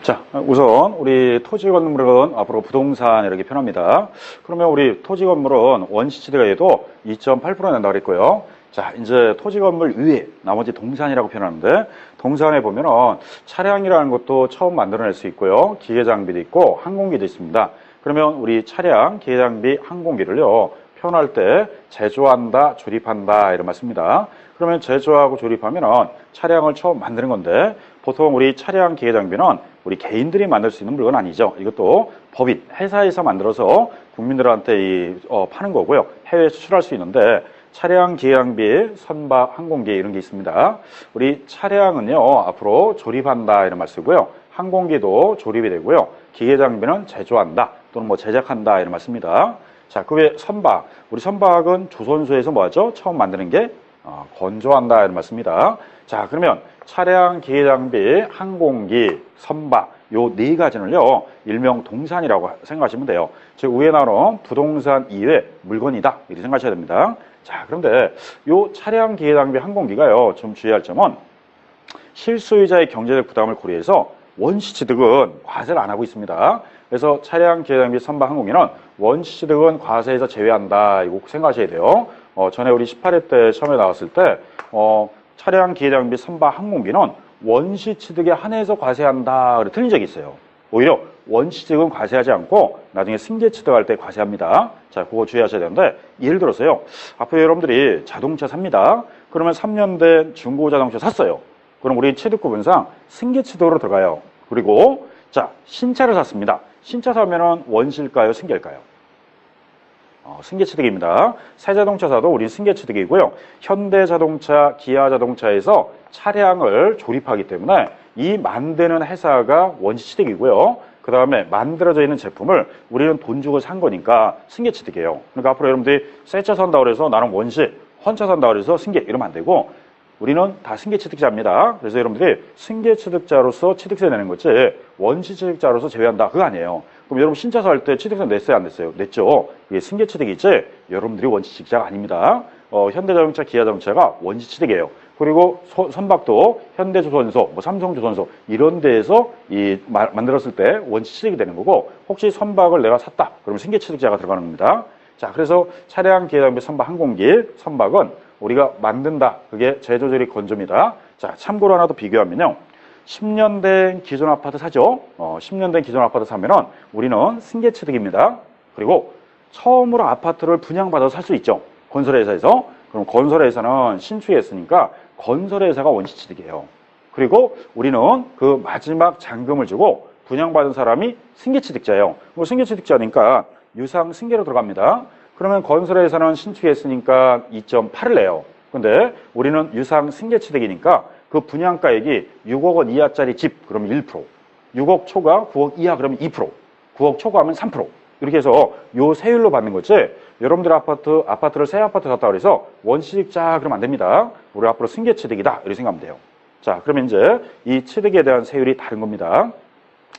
자, 우선 우리 토지 건물은 앞으로 부동산 이렇게 표현합니다. 그러면 우리 토지 건물은 원시치드가 해도 2.8% 낸다 그랬고요. 자, 이제 토지 건물 위에 나머지 동산이라고 표현하는데, 동산에 보면은 차량이라는 것도 처음 만들어낼 수 있고요. 기계 장비도 있고 항공기도 있습니다. 그러면 우리 차량, 기계 장비, 항공기를요 표현할 때 제조한다, 조립한다 이런 말씀입니다. 그러면 제조하고 조립하면은 차량을 처음 만드는 건데, 보통 우리 차량, 기계 장비는 우리 개인들이 만들 수 있는 물건 아니죠. 이것도 법인, 회사에서 만들어서 국민들한테 파는 거고요. 해외에 수출할 수 있는데, 차량, 기계 장비, 선박, 항공기 이런 게 있습니다. 우리 차량은요 앞으로 조립한다 이런 말 쓰고요. 항공기도 조립이 되고요. 기계 장비는 제조한다 또는 뭐 제작한다 이런 말 씁니다. 자, 그 외에 선박, 우리 선박은 조선소에서 뭐하죠? 처음 만드는 게 건조한다 이런 말 씁니다. 자, 그러면 차량, 기계 장비, 항공기, 선박 요 네 가지는요 일명 동산이라고 생각하시면 돼요. 즉 위에 나오는 부동산 이외 물건이다 이렇게 생각하셔야 됩니다. 자, 그런데 요 차량, 기계 장비, 항공기가요 좀 주의할 점은 실소유자의 경제적 부담을 고려해서 원시취득은 과세를 안 하고 있습니다. 그래서 차량, 기계 장비, 선박, 항공기는 원시취득은 과세에서 제외한다 이거 꼭 생각하셔야 돼요. 전에 우리 18회 때 처음에 나왔을 때 차량, 기계 장비, 선박, 항공기는 원시취득에 한해서 과세한다 그래 틀린 적이 있어요. 오히려 원시취득은 과세하지 않고 나중에 승계취득할 때 과세합니다. 자, 그거 주의하셔야 되는데, 예를 들어서요 앞으로 여러분들이 자동차 삽니다. 그러면 3년 된 중고 자동차 샀어요. 그럼 우리 취득구분상 승계취득으로 들어가요. 그리고 자, 신차를 샀습니다. 신차 사면은 원시일까요, 승계일까요? 승계취득입니다. 새 자동차 사도 우리 승계취득이고요. 현대자동차, 기아자동차에서 차량을 조립하기 때문에 이 만드는 회사가 원시취득이고요. 그 다음에 만들어져 있는 제품을 우리는 돈 주고 산 거니까 승계취득이에요. 그러니까 앞으로 여러분들이 새 차 산다고 해서 나는 원시, 헌차 산다고 해서 승계 이러면 안 되고 우리는 다 승계취득자입니다. 그래서 여러분들이 승계취득자로서 취득세 내는 거지 원시취득자로서 제외한다 그거 아니에요. 그럼 여러분 신차 살 때 취득세 냈어요, 안 냈어요? 냈죠. 그게 승계취득이지 여러분들이 원시취득자가 아닙니다. 현대자동차, 기아자동차가 원시취득이에요. 그리고 선박도 현대조선소, 뭐 삼성조선소 이런 데에서 만들었을 때 원시취득이 되는 거고, 혹시 선박을 내가 샀다 그러면 승계취득자가 들어가는 겁니다. 자, 그래서 차량, 기계 장비, 선박, 항공기, 선박은 우리가 만든다. 그게 제조조립 건조입니다. 자, 참고로 하나 더 비교하면요. 10년 된 기존 아파트 사죠. 10년 된 기존 아파트 사면은 우리는 승계취득입니다. 그리고 처음으로 아파트를 분양받아서 살 수 있죠. 건설회사에서. 그럼 건설회사는 신축했으니까 건설회사가 원시취득이에요. 그리고 우리는 그 마지막 잔금을 주고 분양받은 사람이 승계취득자예요. 뭐 승계취득자니까 유상 승계로 들어갑니다. 그러면 건설회사는 신축했으니까 2.8을 내요. 근데 우리는 유상 승계취득이니까 그 분양가액이 6억 원 이하짜리 집 그러면 1%, 6억 초과 9억 이하 그러면 2%, 9억 초과하면 3%. 이렇게 해서 요 세율로 받는 거지, 여러분들 아파트를 새 아파트 샀다 그래서 원시취득자 그러면 안 됩니다. 우리 앞으로 승계취득이다 이렇게 생각하면 돼요. 자, 그러면 이제 이 취득에 대한 세율이 다른 겁니다.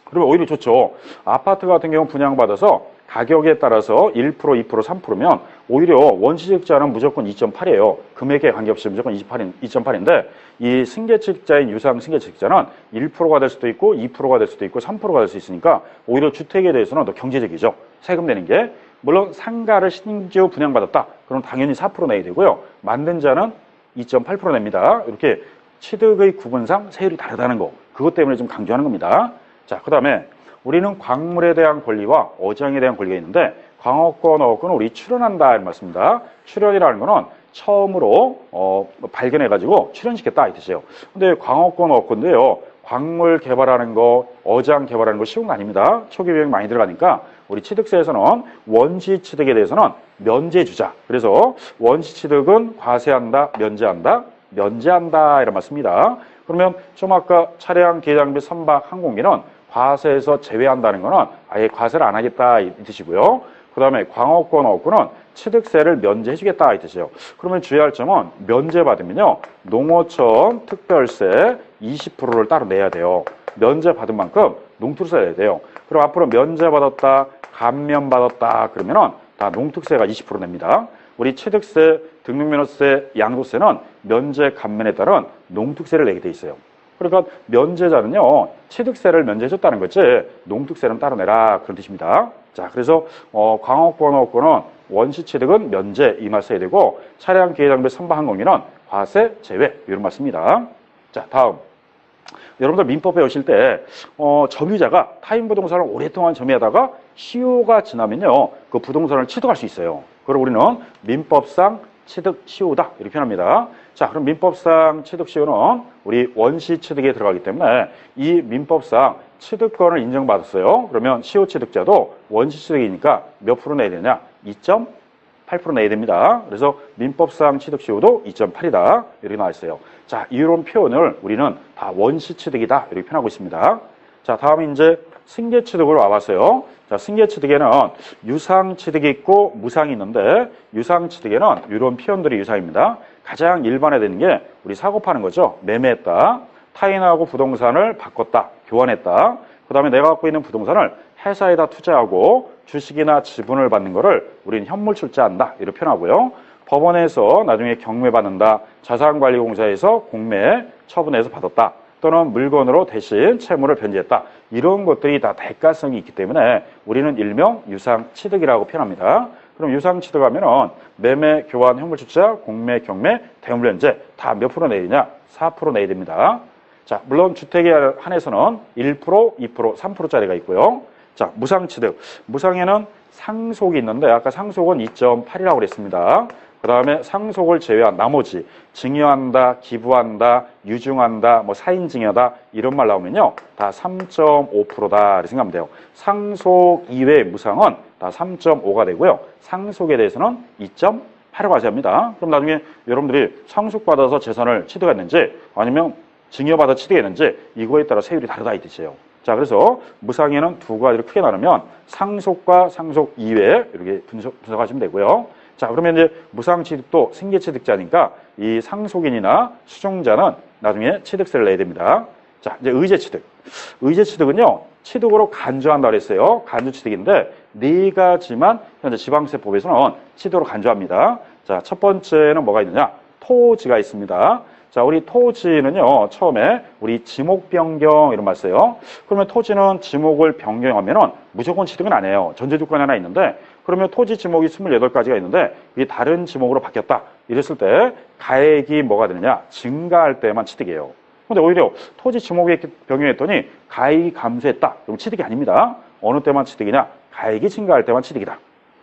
그러면 오히려 좋죠. 아파트 같은 경우 분양받아서 가격에 따라서 1%, 2%, 3%면 오히려 원시취득자는 무조건 2.8이에요. 금액에 관계없이 무조건 2.8인데 이 승계취득자인 유상 승계취득자는 1%가 될 수도 있고 2%가 될 수도 있고 3%가 될 수 있으니까 오히려 주택에 대해서는 더 경제적이죠. 세금 내는 게. 물론 상가를 신규 분양받았다. 그럼 당연히 4% 내야 되고요. 만든 자는 2.8% 냅니다. 이렇게 취득의 구분상 세율이 다르다는 거. 그것 때문에 좀 강조하는 겁니다. 자, 그 다음에 우리는 광물에 대한 권리와 어장에 대한 권리가 있는데, 광업권, 어업권은 우리 출연한다 이런 말씀입니다. 출연이라는 거는 처음으로 발견해가지고 출연시켰다 이 뜻이에요. 근데 광업권, 어업권도요, 광물 개발하는 거, 어장 개발하는 거 쉬운 거 아닙니다. 초기 비용이 많이 들어가니까 우리 취득세에서는 원시취득에 대해서는 면제주자. 그래서 원시취득은 과세한다, 면제한다, 면제한다 이런 말씀입니다. 그러면 좀 아까 차량, 기계 장비, 선박, 항공기는 과세에서 제외한다는 거는 아예 과세를 안 하겠다 이 뜻이고요. 그 다음에 광업권, 어업권은 취득세를 면제해 주겠다 이 뜻이에요. 그러면 주의할 점은 면제받으면요, 농어촌 특별세 20%를 따로 내야 돼요. 면제받은 만큼 농특세 내야 돼요. 그럼 앞으로 면제받았다, 감면받았다 그러면은 다 농특세가 20% 냅니다. 우리 취득세, 등록면허세, 양도세는 면제 감면에 따른 농특세를 내게 돼 있어요. 그러니까 면제자는요, 취득세를 면제해줬다는 거지, 농특세는 따로 내라. 그런 뜻입니다. 자, 그래서, 광업권은 원시취득은 면제, 이 말 써야 되고, 차량 기회장비 선박항공기는 과세 제외, 이런 말 씁니다. 자, 다음. 여러분들 민법 배우실 때 점유자가 타인 부동산을 오랫동안 점유하다가 시효가 지나면요, 그 부동산을 취득할 수 있어요. 그걸 우리는 민법상 취득 시효다 이렇게 표현합니다. 자, 그럼 민법상 취득 시효는 우리 원시 취득에 들어가기 때문에 이 민법상 취득권을 인정받았어요. 그러면 시효 취득자도 원시 취득이니까 몇 프로 내야 되냐? 2.8% 내야 됩니다. 그래서 민법상 취득시효도 2.8이다. 이렇게 나와 있어요. 자, 이런 표현을 우리는 다 원시취득이다. 이렇게 표현하고 있습니다. 자, 다음에 이제 승계취득으로 와봤어요. 자, 승계취득에는 유상취득이 있고 무상이 있는데, 유상취득에는 이런 표현들이 유상입니다. 가장 일반화되는 게 우리 사고 파는 거죠. 매매했다. 타인하고 부동산을 바꿨다. 교환했다. 그 다음에 내가 갖고 있는 부동산을 회사에다 투자하고 주식이나 지분을 받는 거를 우리는 현물 출자한다. 이렇게 표현하고요. 법원에서 나중에 경매받는다. 자산관리공사에서 공매 처분해서 받았다. 또는 물건으로 대신 채무를 변제했다. 이런 것들이 다 대가성이 있기 때문에 우리는 일명 유상취득이라고 표현합니다. 그럼 유상취득하면은 매매, 교환, 현물출자, 공매, 경매, 대물변제 다 몇 프로 내야 되냐? 4% 내야 됩니다. 자, 물론 주택에 한해서는 1%, 2%, 3%짜리가 있고요. 자, 무상취득. 무상에는 상속이 있는데 아까 상속은 2.8이라고 그랬습니다. 그 다음에 상속을 제외한 나머지 증여한다, 기부한다, 유증한다, 뭐 사인증여다 이런 말 나오면요, 다 3.5%다 이렇게 생각하면 돼요. 상속 이외의 무상은 다 3.5가 되고요. 상속에 대해서는 2.8을 과세합니다. 그럼 나중에 여러분들이 상속받아서 재산을 취득했는지 아니면 증여받아 취득했는지 이거에 따라 세율이 다르다 이 뜻이에요. 자, 그래서 무상에는 두 가지를 크게 나누면 상속과 상속 이외 이렇게 분석하시면 되고요. 자, 그러면 이제 무상취득도 승계취득자니까 이 상속인이나 수종자는 나중에 취득세를 내야 됩니다. 자, 이제 의제취득. 의제취득은요, 취득으로 간주한다 그랬어요. 간주취득인데 네 가지만 현재 지방세법에서는 취득으로 간주합니다. 자, 첫 번째는 뭐가 있느냐? 토지가 있습니다. 자, 우리 토지는요, 처음에 우리 지목 변경 이런 말 써요. 그러면 토지는 지목을 변경하면은 무조건 취득은 안 해요. 전제 조건이 하나 있는데, 그러면 토지 지목이 28가지가 있는데, 이게 다른 지목으로 바뀌었다. 이랬을 때, 가액이 뭐가 되느냐? 증가할 때만 취득이에요. 근데 오히려 토지 지목이 변경했더니 가액이 감소했다. 그럼 취득이 아닙니다. 어느 때만 취득이냐? 가액이 증가할 때만 취득이다.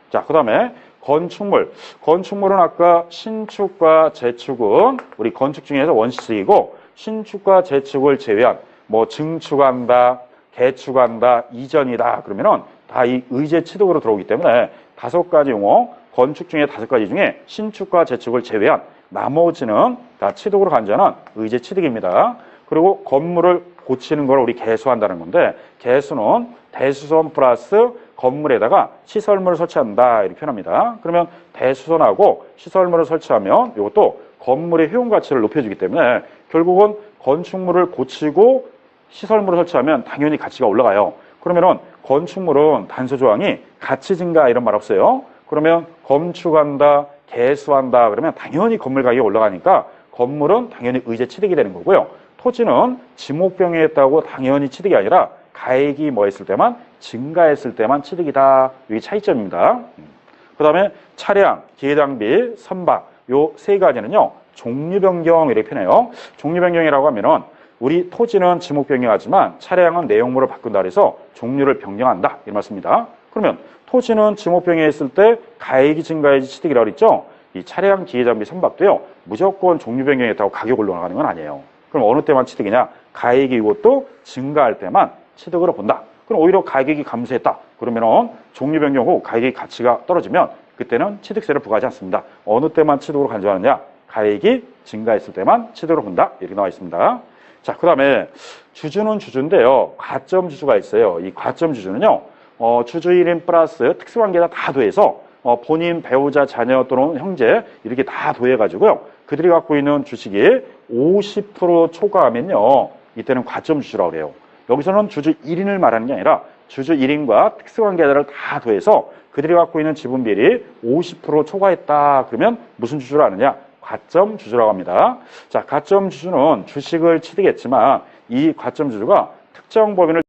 자, 그 다음에 건축물. 건축물은 아까 신축과 재축은 우리 건축 중에서 원시취득이고, 신축과 재축을 제외한 뭐 증축한다, 개축한다, 이전이다 그러면은 다 이 의제 취득으로 들어오기 때문에 5가지 용어, 건축 중에 5가지 중에 신축과 재축을 제외한 나머지는 다 취득으로 간주하는 의제 취득입니다. 그리고 건물을 고치는 걸 우리 개수한다는 건데, 개수는 대수선 플러스 건물에다가 시설물을 설치한다 이렇게 표현합니다. 그러면 대수선하고 시설물을 설치하면 이것도 건물의 효용 가치를 높여주기 때문에 결국은 건축물을 고치고 시설물을 설치하면 당연히 가치가 올라가요. 그러면은 건축물은 단서 조항이 가치 증가 이런 말 없어요. 그러면 건축한다, 개수한다 그러면 당연히 건물 가격이 올라가니까 건물은 당연히 의제 취득이 되는 거고요. 토지는 지목병에 했다고 당연히 취득이 아니라 가액이 뭐 했을 때만, 증가했을 때만 취득이다. 이게 차이점입니다. 그 다음에 차량, 기회장비, 선박 요 3가지는요 종류 변경 이렇게 표현해요. 종류 변경이라고 하면은 우리 토지는 지목 변경하지만 차량은 내용물을 바꾼다 그래서 종류를 변경한다 이런 말씀입니다. 그러면 토지는 지목 변경했을 때 가액이 증가해야지 취득이라고 그랬죠. 이 차량, 기회장비, 선박도요 무조건 종류 변경했다고 가격 올라가는 건 아니에요. 그럼 어느 때만 취득이냐? 가액이 이것도 증가할 때만 취득으로 본다. 그럼 오히려 가격이 감소했다. 그러면은 종류 변경 후 가격의 가치가 떨어지면 그때는 취득세를 부과하지 않습니다. 어느 때만 취득으로 간주하느냐? 가액이 증가했을 때만 취득으로 본다. 이렇게 나와 있습니다. 자, 그 다음에 주주는 주주인데요. 과점 주주가 있어요. 이 과점 주주는요, 주주 1인 플러스 특수관계자 다 더해서 본인, 배우자, 자녀 또는 형제 이렇게 다 더해가지고요. 그들이 갖고 있는 주식이 50% 초과하면요. 이때는 과점 주주라고 그래요. 여기서는 주주 1인을 말하는 게 아니라 주주 1인과 특수관계자를 다 더해서 그들이 갖고 있는 지분 비율이 50% 초과했다. 그러면 무슨 주주를 아느냐? 가점 주주라고 합니다. 자, 가점 주주는 주식을 취득했지만 이 가점 주주가 특정 법인을